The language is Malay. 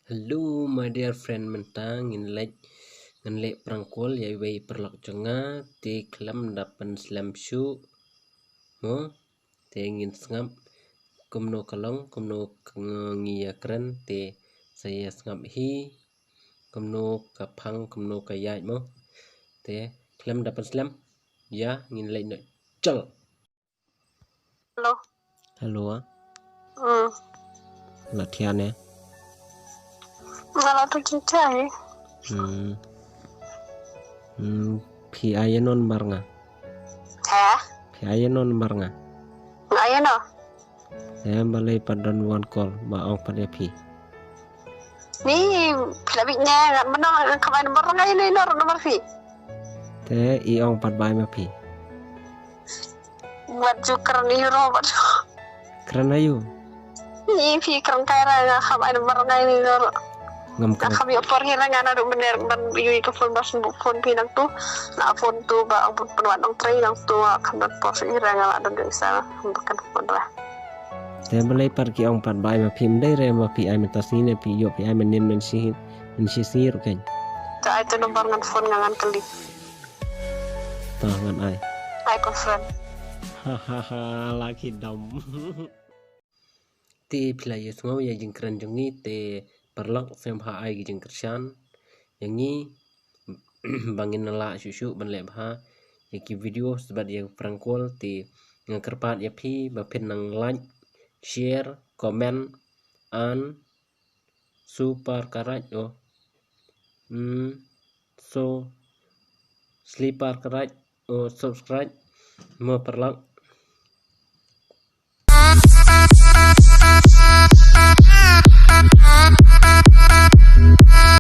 Hello, my dear friend mentang ngin lek prangkul yai wei perlok jonga te klam dapan slam shu mo te ngin sngap kumno kalong kumno ngia kren te saya sngap hi kumno kapang kumno kayat mo te klam dapan slam ya ngin lek no chal. Halo. Halo ah. Hmm. Latihan ya. Malah tuh cincai. Pi ayanon marnga. Hah? Pi ayanon marnga. Ayo no. Saya balai padan one call baong pada pi. Nih, filabiknya nggak menang kemarin nomor nggak ini nomor fi. Te iong pat bai ma pi. Buat juker nih robot. Kerana you Nih fi keren kaya nggak kemarin nomor nggak ini nomor. ngam Nah kami opor hira nggak ada bener ban yui ke phone bas phone pinang tuh, nah phone tuh ba ampun penuan nong train nang tuh kamar pos hira nggak ada bisa bukan phone lah. Te balai par ki ong pat bai ma pi mdai re ma pi ai mentas ni pi yo pi ai menin men si sir kan. Cak itu nomor ngan phone ngan kali. Tangan ai. Ai konfren. Hahaha laki dom. Ti pilai semua ya jeng keren jengi te perlok sem ha ai jeng kersan yang ni bangin nala susu ban lep ha yaki video sebat yang prangkol ti ngakerpat ya pi bapin nang like share comment and super karat oh so sleeper karat oh subscribe mo perlok